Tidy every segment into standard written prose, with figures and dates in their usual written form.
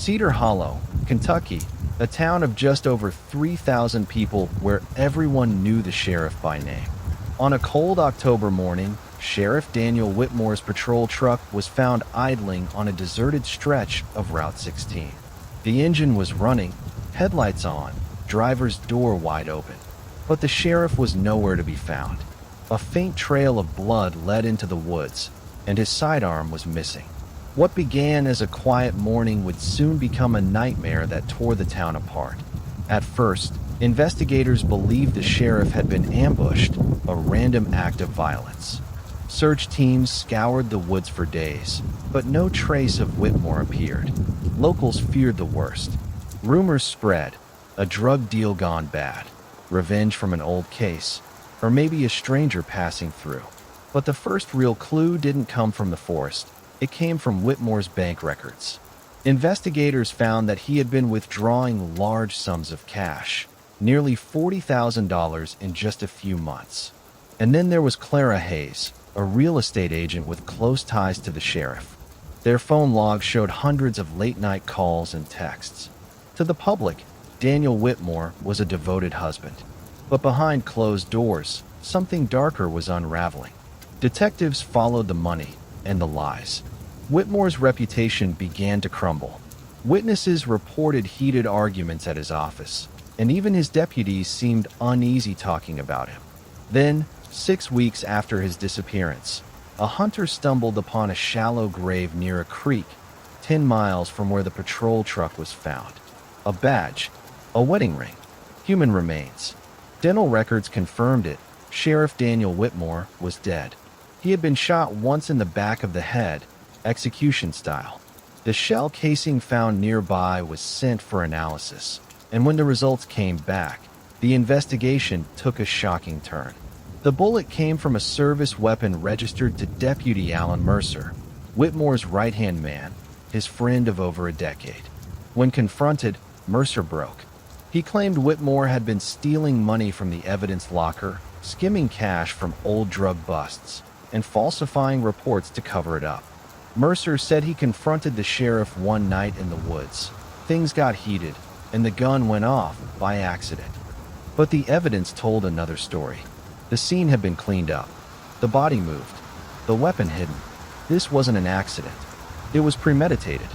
Cedar Hollow, Kentucky, a town of just over 3,000 people where everyone knew the sheriff by name. On a cold October morning, Sheriff Daniel Whitmore's patrol truck was found idling on a deserted stretch of Route 16. The engine was running, headlights on, driver's door wide open. But the sheriff was nowhere to be found. A faint trail of blood led into the woods, and his sidearm was missing. What began as a quiet morning would soon become a nightmare that tore the town apart. At first, investigators believed the sheriff had been ambushed, a random act of violence. Search teams scoured the woods for days, but no trace of Whitmore appeared. Locals feared the worst. Rumors spread, a drug deal gone bad, revenge from an old case, or maybe a stranger passing through. But the first real clue didn't come from the forest. It came from Whitmore's bank records. Investigators found that he had been withdrawing large sums of cash, nearly $40,000 in just a few months. And then there was Clara Hayes, a real estate agent with close ties to the sheriff. Their phone logs showed hundreds of late-night calls and texts. To the public, Daniel Whitmore was a devoted husband. But behind closed doors, something darker was unraveling. Detectives followed the money and the lies. Whitmore's reputation began to crumble. Witnesses reported heated arguments at his office, and even his deputies seemed uneasy talking about him. Then, 6 weeks after his disappearance, a hunter stumbled upon a shallow grave near a creek, 10 miles from where the patrol truck was found. A badge, a wedding ring, human remains. Dental records confirmed it. Sheriff Daniel Whitmore was dead. He had been shot once in the back of the head, execution style. The shell casing found nearby was sent for analysis, and when the results came back, the investigation took a shocking turn. The bullet came from a service weapon registered to Deputy Alan Mercer, Whitmore's right-hand man, his friend of over a decade. When confronted, Mercer broke. He claimed Whitmore had been stealing money from the evidence locker, skimming cash from old drug busts, and falsifying reports to cover it up. Mercer said he confronted the sheriff one night in the woods. Things got heated, and the gun went off by accident. But the evidence told another story. The scene had been cleaned up. The body moved. The weapon hidden. This wasn't an accident. It was premeditated.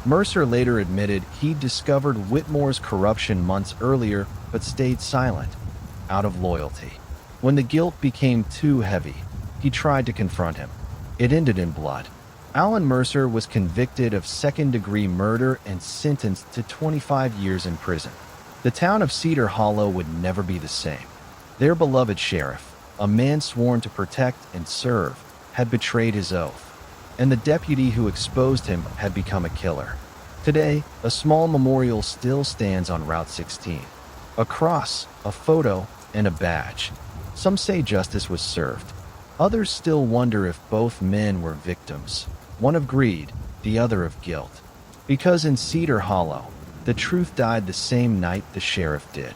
Mercer later admitted he'd discovered Whitmore's corruption months earlier, but stayed silent, out of loyalty. When the guilt became too heavy, he tried to confront him. It ended in blood. Alan Mercer was convicted of second-degree murder and sentenced to 25 years in prison. The town of Cedar Hollow would never be the same. Their beloved sheriff, a man sworn to protect and serve, had betrayed his oath, and the deputy who exposed him had become a killer. Today, a small memorial still stands on Route 16. A cross, a photo, and a badge. Some say justice was served. Others still wonder if both men were victims, one of greed, the other of guilt. Because in Cedar Hollow, the truth died the same night the sheriff did.